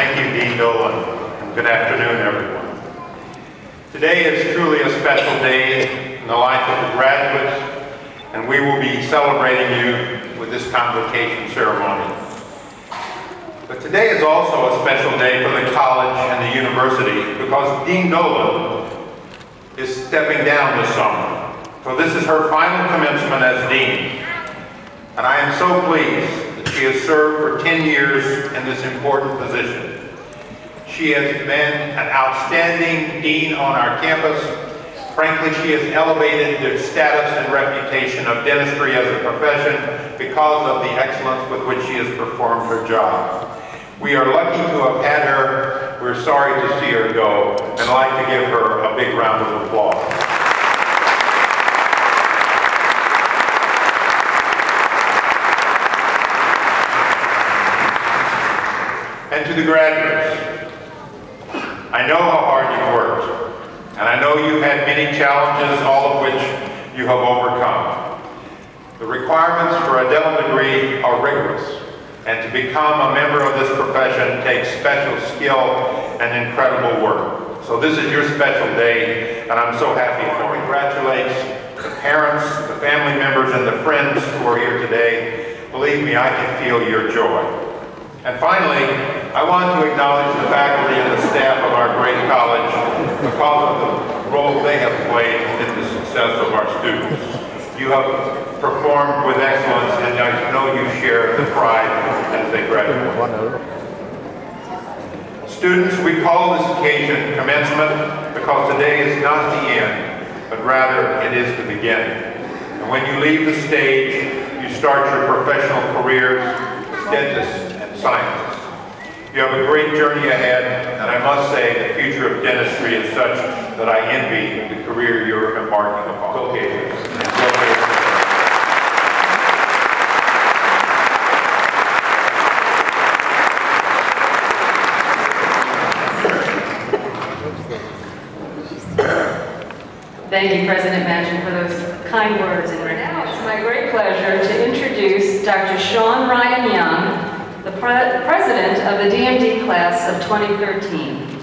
Thank you, Dean Dolan, and good afternoon, everyone. Today is truly a special day in the life of the graduates, and we will be celebrating you with this convocation ceremony. But today is also a special day for the college and the university because Dean Dolan is stepping down this summer. So this is her final commencement as dean. And I am so pleased that she has served for 10 years in this important position. She has been an outstanding dean on our campus. Frankly, she has elevated the status and reputation of dentistry as a profession because of the excellence with which she has performed her job. We are lucky to have had her. We're sorry to see her go, and I'd like to give her a big round of applause. And to the graduates, I know how hard you've worked, and I know you've had many challenges, all of which you have overcome. The requirements for a dental degree are rigorous, and to become a member of this profession takes special skill and incredible work. So this is your special day, and I'm so happy for you. Congratulate the parents, the family members, and the friends who are here today. Believe me, I can feel your joy. And finally, I want to acknowledge the faculty and the staff of our great college because of the role they have played in the success of our students. You have performed with excellence, and I know you share the pride as they graduate. Students, we call this occasion commencement because today is not the end, but rather it is the beginning. And when you leave the stage, you start your professional careers as dentists and scientists. You have a great journey ahead, and I must say the future of dentistry is such that I envy the career you're embarking upon. Okay. Thank you, President Manchin, for those kind words and recognition. It's my great pleasure to introduce Dr. Sean Ryan Young, the president of the DMD class of 2013.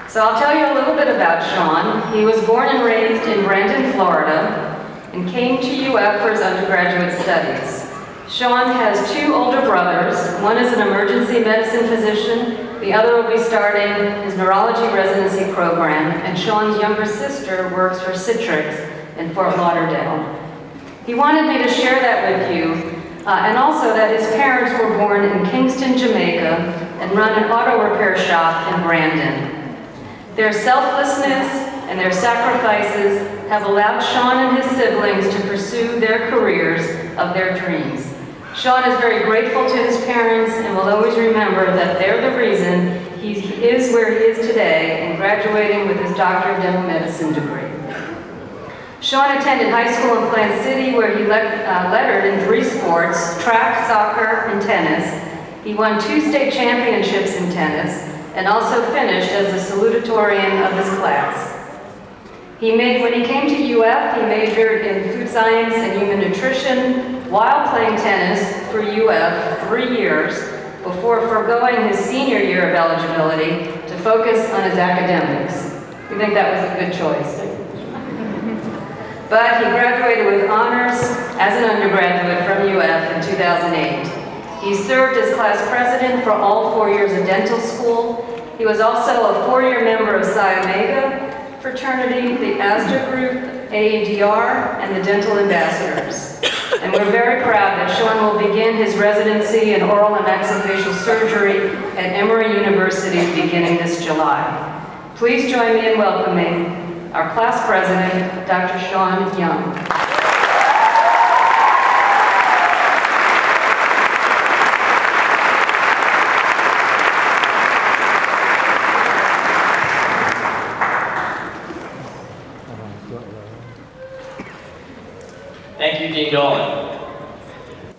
So I'll tell you a little bit about Sean. He was born and raised in Brandon, Florida, and came to UF for his undergraduate studies. Sean has two older brothers. One is an emergency medicine physician. The other will be starting his neurology residency program, and Sean's younger sister works for Citrix in Fort Lauderdale. He wanted me to share that with you, and also that his parents were born in Kingston, Jamaica, and run an auto repair shop in Brandon. Their selflessness and their sacrifices have allowed Sean and his siblings to pursue their careers of their dreams. Sean is very grateful to his parents and will always remember that they're the reason he is where he is today and graduating with his Doctor of Dental Medicine degree. Sean attended high school in Plant City where he lettered in 3 sports, track, soccer, and tennis. He won 2 state championships in tennis and also finished as the salutatorian of his class. When he came to UF, he majored in food science and human nutrition while playing tennis for UF 3 years before foregoing his senior year of eligibility to focus on his academics. We think that was a good choice. But he graduated with honors as an undergraduate from UF in 2008. He served as class president for all 4 years of dental school. He was also a 4-year member of Psi Omega fraternity, the ASDA group, AADR, and the Dental Ambassadors. And we're very proud that Sean will begin his residency in oral and maxillofacial surgery at Emory University beginning this July. Please join me in welcoming our class president, Dr. Sean Young. Thank you, Dean Dolan.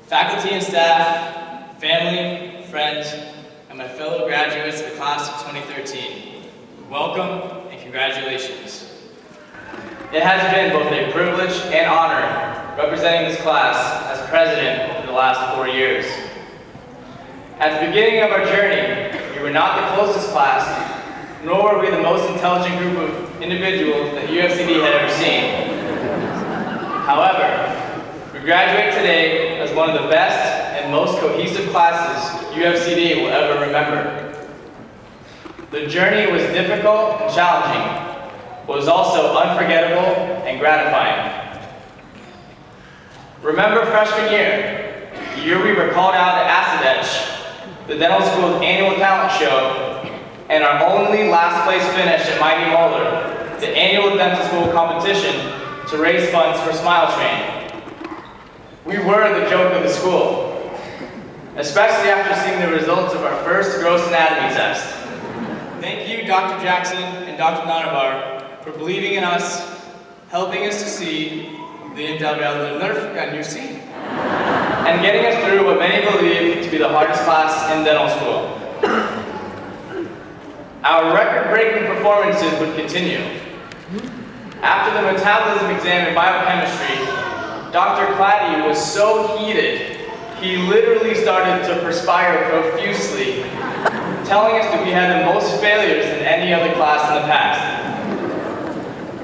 Faculty and staff, family, friends, and my fellow graduates of the class of 2013, welcome and congratulations. It has been both a privilege and honor representing this class as president for the last 4 years. At the beginning of our journey, not the closest class, nor were we the most intelligent group of individuals that UFCD had ever seen. However, we graduate today as one of the best and most cohesive classes UFCD will ever remember. The journey was difficult and challenging, but was also unforgettable and gratifying. Remember freshman year, the year we were called out at ASADECH, the dental school's annual talent show, and our only last place finish at Mighty Molar, the annual dental school competition to raise funds for Smile Train. We were the joke of the school, especially after seeing the results of our first gross anatomy test. Thank you, Dr. Jackson and Dr. Nanabar, for believing in us, helping us to see the intelligent nerve can you see, and getting us through what many believe to be the hardest class in dental school. Our record-breaking performances would continue. After the metabolism exam in biochemistry, Dr. Claddy was so heated, he literally started to perspire profusely, telling us that we had the most failures than any other class in the past.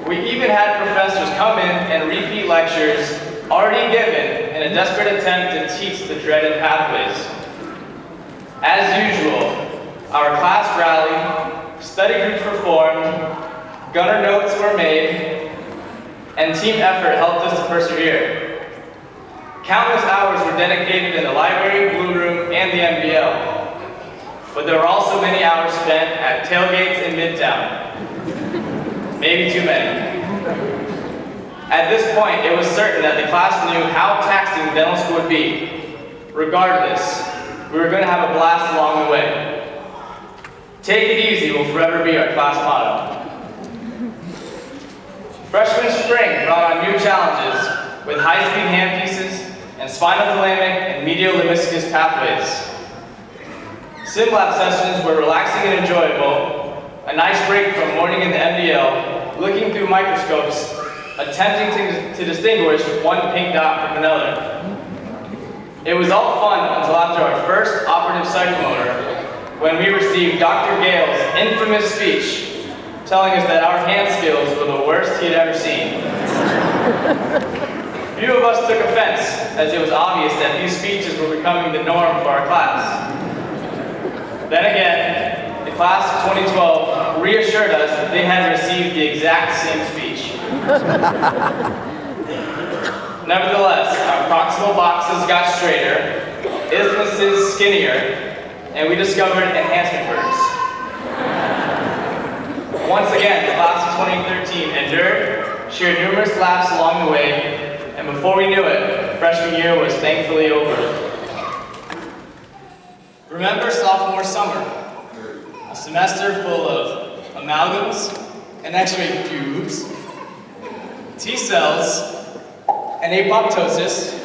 We even had professors come in and repeat lectures already given in a desperate attempt to teach the dreaded pathways. As usual, our class rallied, study groups were formed, gunner notes were made, and team effort helped us to persevere. Countless hours were dedicated in the library, blue room, and the MBL. But there were also many hours spent at tailgates in Midtown. Maybe too many. At this point, it was certain that the class knew how taxing dental school would be. Regardless, we were going to have a blast along the way. Take it easy will forever be our class motto. Freshman spring brought on new challenges with high-speed handpieces and spinal thalamic and medial lemniscus pathways. Sim lab sessions were relaxing and enjoyable, a nice break from morning in the MDL, looking through microscopes, attempting to distinguish one pink dot from another. It was all fun until after our first operative psychomotor, when we received Dr. Gale's infamous speech, telling us that our hand skills were the worst he had ever seen. Few of us took offense, as it was obvious that these speeches were becoming the norm for our class. Then again, the class of 2012 reassured us that they had received the exact same speech. Nevertheless, our proximal boxes got straighter, isthmuses skinnier, and we discovered enhancement curves. Once again, the class of 2013 endured, shared numerous laughs along the way, and before we knew it, freshman year was thankfully over. Remember sophomore summer, a semester full of amalgams and x-ray tubes, T-cells, and apoptosis,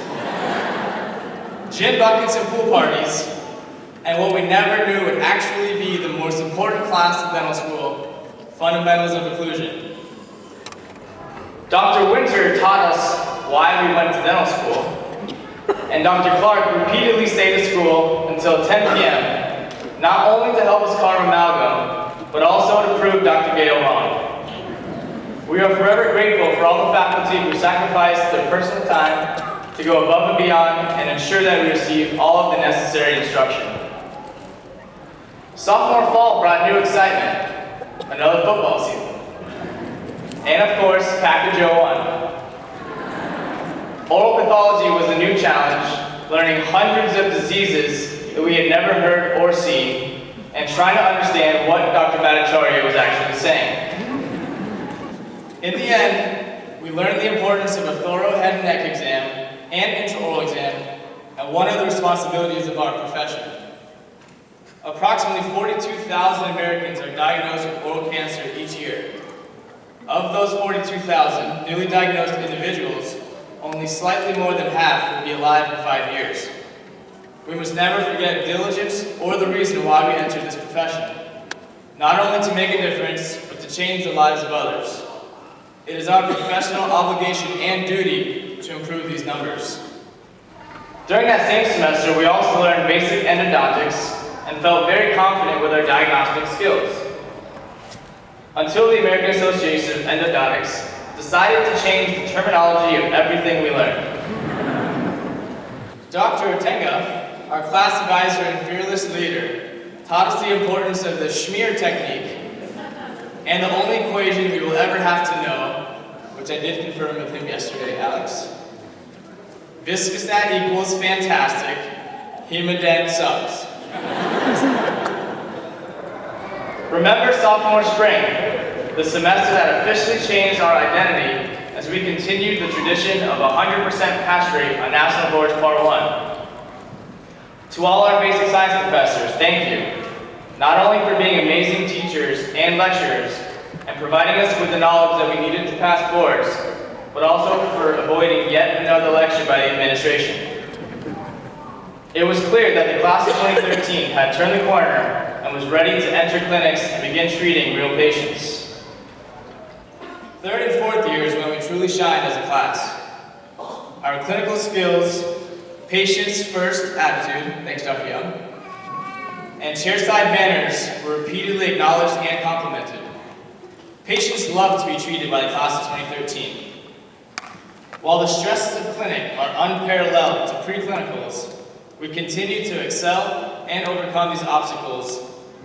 gin buckets and pool parties, and what we never knew would actually be the most important class in dental school, fundamentals of occlusion. Dr. Winter taught us why we went to dental school, and Dr. Clark repeatedly stayed at school until 10 p.m., not only to help us carve amalgam, but also to prove Dr. Gale wrong. We are forever grateful for all the faculty who sacrificed their personal time to go above and beyond and ensure that we receive all of the necessary instruction. Sophomore fall brought new excitement, another football season, and of course, Package 01. Oral pathology was a new challenge, learning hundreds of diseases that we had never heard or seen, and trying to understand what Dr. Bhattacharya was actually saying. In the end, we learned the importance of a thorough head and neck exam and intraoral exam, and one of the responsibilities of our profession. Approximately 42,000 Americans are diagnosed with oral cancer each year. Of those 42,000 newly diagnosed individuals, only slightly more than half will be alive in 5 years. We must never forget diligence or the reason why we entered this profession. Not only to make a difference, but to change the lives of others. It is our professional obligation and duty to improve these numbers. During that same semester, we also learned basic endodontics, and felt very confident with our diagnostic skills. Until the American Association of Endodontics decided to change the terminology of everything we learned. Dr. Otenga, our class advisor and fearless leader, taught us the importance of the Schmier technique and the only equation we will ever have to know, which I did confirm with him yesterday, Alex. Viscostat equals fantastic, hemodent sucks. Remember sophomore spring, the semester that officially changed our identity as we continued the tradition of 100% pass rate on National Boards Part 1. To all our basic science professors, thank you, not only for being amazing teachers and lecturers and providing us with the knowledge that we needed to pass boards, but also for avoiding yet another lecture by the administration. It was clear that the class of 2013 had turned the corner and was ready to enter clinics and begin treating real patients. Third and fourth years when we truly shined as a class. Our clinical skills, patients first attitude, thanks Dr. Young, and chairside manners were repeatedly acknowledged and complimented. Patients loved to be treated by the class of 2013. While the stresses of clinic are unparalleled to pre-clinicals, we continue to excel and overcome these obstacles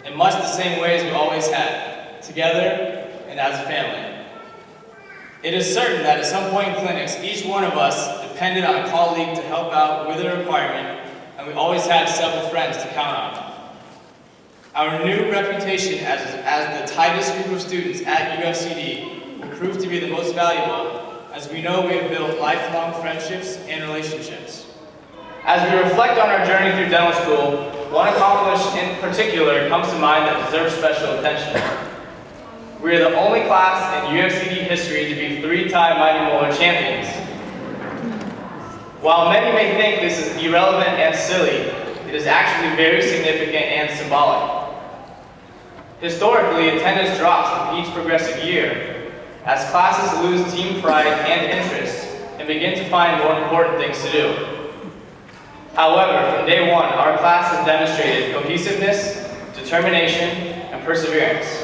in much the same way as we always had, together and as a family. It is certain that at some point in clinics, each one of us depended on a colleague to help out with a requirement, and we always had several friends to count on. Our new reputation as the tightest group of students at UFCD will prove to be the most valuable, as we know we have built lifelong friendships and relationships. As we reflect on our journey through dental school, one accomplishment in particular comes to mind that deserves special attention. We are the only class in UFCD history to be 3-time Mighty Molar champions. While many may think this is irrelevant and silly, it is actually very significant and symbolic. Historically, attendance drops with each progressive year, as classes lose team pride and interest and begin to find more important things to do. However, from day one, our class has demonstrated cohesiveness, determination, and perseverance.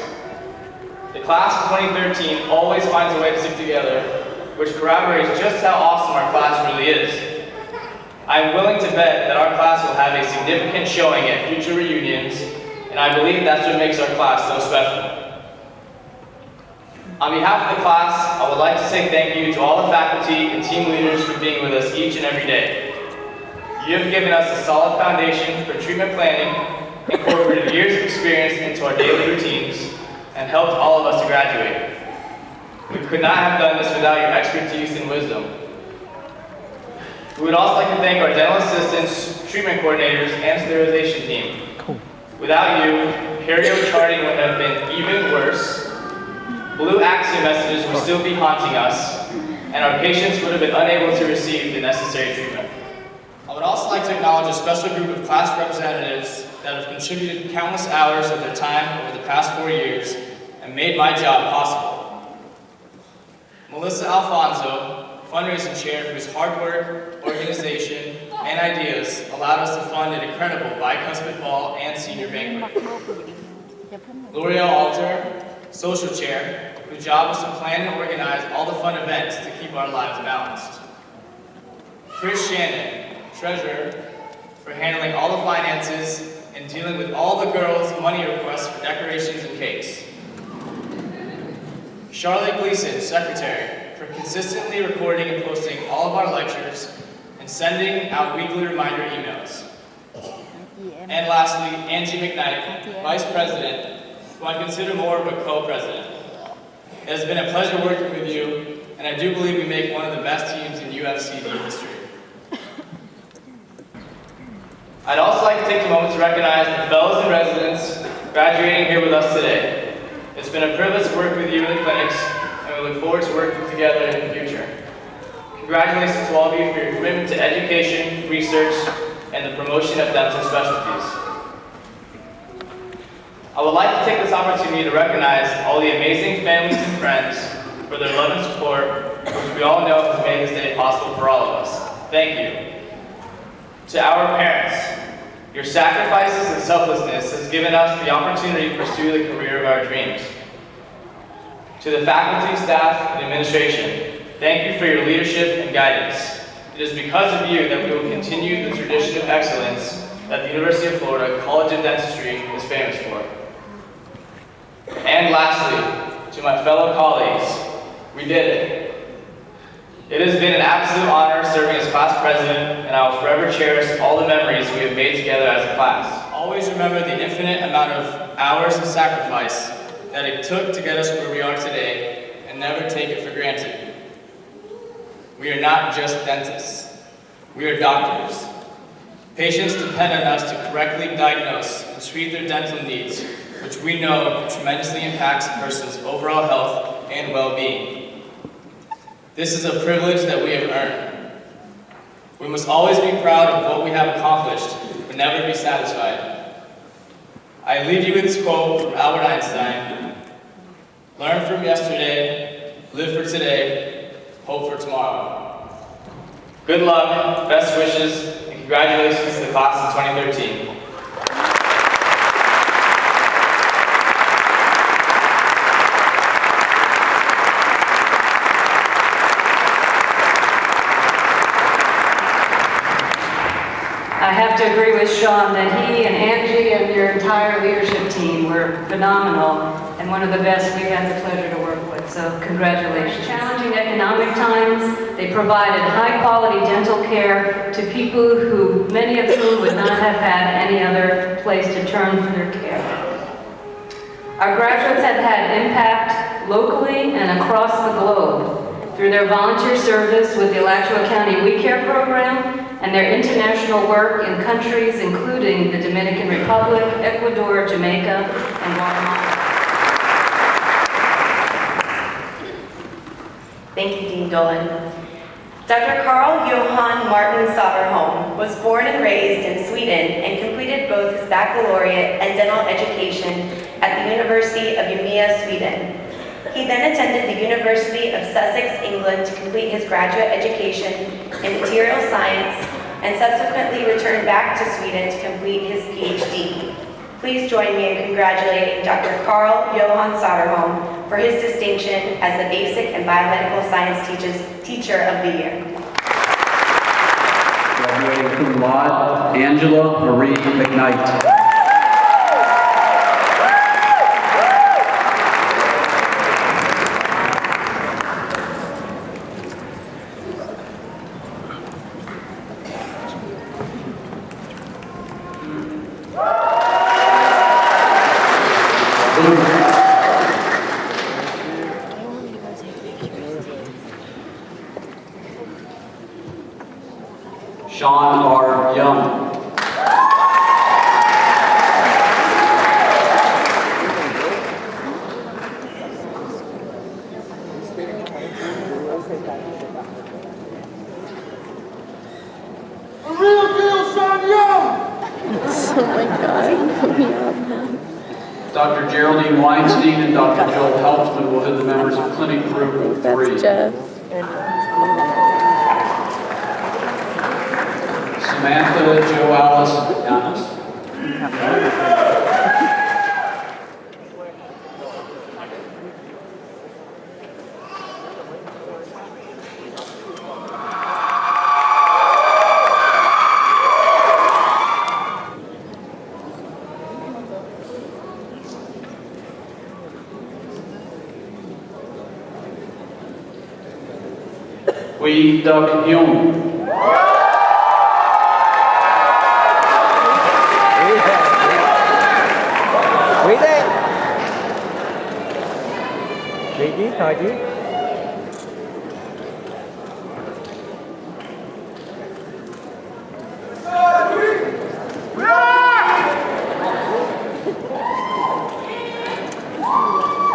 The class of 2013 always finds a way to stick together, which corroborates just how awesome our class really is. I am willing to bet that our class will have a significant showing at future reunions, and I believe that's what makes our class so special. On behalf of the class, I would like to say thank you to all the faculty and team leaders for being with us each and every day. You have given us a solid foundation for treatment planning, incorporated years of experience into our daily routines, and helped all of us to graduate. We could not have done this without your expertise and wisdom. We would also like to thank our dental assistants, treatment coordinators, and sterilization team. Without you, perio charting would have been even worse. Blue Axiom messages would still be haunting us, and our patients would have been unable to receive the necessary treatment. I would also like to acknowledge a special group of class representatives that have contributed countless hours of their time over the past 4 years and made my job possible. Melissa Alfonso, fundraising chair, whose hard work, organization, and ideas allowed us to fund an incredible bicuspid ball and senior banquet. L'Oreal Alter, social chair, whose job was to plan and organize all the fun events to keep our lives balanced. Chris Shannon, treasurer, for handling all the finances and dealing with all the girls' money requests for decorations and cakes. Charlotte Gleason, secretary, for consistently recording and posting all of our lectures and sending out weekly reminder emails. And lastly, Angie McKnight, vice president, who I consider more of a co-president. It has been a pleasure working with you, and I do believe we make one of the best teams in UFCD history. I'd also like to take a moment to recognize the fellows and residents graduating here with us today. It's been a privilege to work with you in the clinics, and we look forward to working together in the future. Congratulations to all of you for your commitment to education, research, and the promotion of dental specialties. I would like to take this opportunity to recognize all the amazing families and friends for their love and support, which we all know has made this day possible for all of us. Thank you. To our parents, Your sacrifices and selflessness has given us the opportunity to pursue the career of our dreams. To the faculty, staff, and administration, thank you for your leadership and guidance. It is because of you that we will continue the tradition of excellence that the University of Florida College of Dentistry is famous for. And lastly, to my fellow colleagues, we did it. It has been an absolute honor serving as class president, and I will forever cherish all the memories we have made together as a class. Always remember the infinite amount of hours of sacrifice that it took to get us where we are today, and never take it for granted. We are not just dentists. We are doctors. Patients depend on us to correctly diagnose and treat their dental needs, which we know tremendously impacts a person's overall health and well-being. This is a privilege that we have earned. We must always be proud of what we have accomplished, but never be satisfied. I leave you with this quote from Albert Einstein: learn from yesterday, live for today, hope for tomorrow. Good luck, best wishes, and congratulations to the class of 2013. I have to agree with Sean that he and Angie and your entire leadership team were phenomenal and one of the best we've had the pleasure to work with, so congratulations. Challenging economic times, they provided high-quality dental care to people who, many of whom would not have had any other place to turn for their care. Our graduates have had impact locally and across the globe through their volunteer service with the Alachua County We Care program and their international work in countries including the Dominican Republic, Ecuador, Jamaica, and Guatemala. Thank you, Dean Dolan. Dr. Carl Johan Martin Soderholm was born and raised in Sweden and completed both his baccalaureate and dental education at the University of Umeå, Sweden. He then attended the University of Sussex, England to complete his graduate education in material science and subsequently returned back to Sweden to complete his PhD. Please join me in congratulating Dr. Carl Johan Soderholm for his distinction as the Basic and Biomedical Science Teacher of the Year. Graduating cum laude, Angela Marie McKnight. Sean R. Young. A real deal, Sean Young! Oh my God. Dr. Geraldine Weinstein and Dr. Joel Helpsman will head the members of Clinic Group 3. That's Jeff. Samantha Jo Alice Yanis. Wee Duck Young.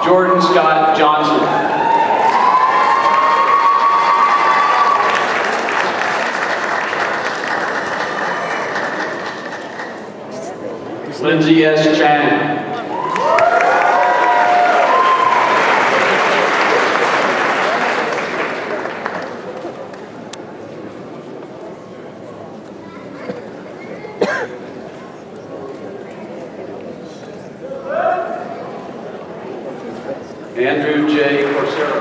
Jordan Scott Johnson. Lindsay S. Chan. Andrew J. Corsero.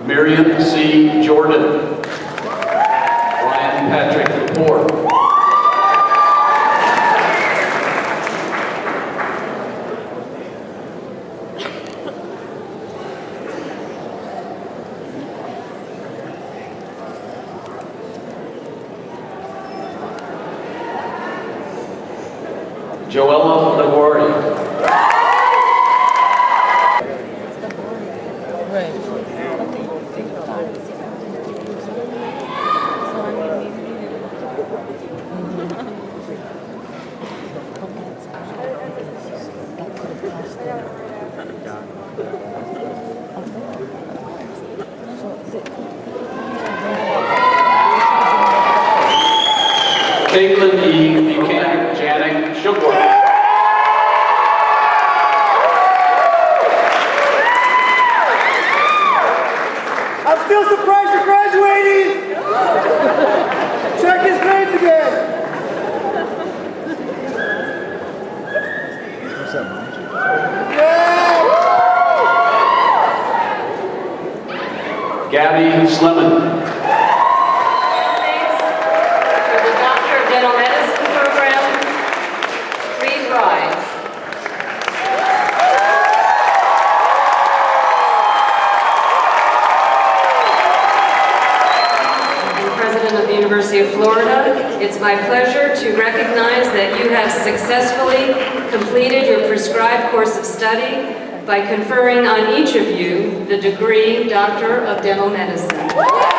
Miriam C. Jordan. Ryan Patrick Lepore. Joella LaGuardia. Caitlin E. Buchanan Janik Shugworth. I'm still surprised you're graduating! Check his grades again! Gabby Slemon. For the Doctor of Dental Medicine program, please rise. And President of the University of Florida, it's my pleasure to recognize that you have successfully completed your prescribed course of study by conferring on each of you the degree Doctor of Dental Medicine.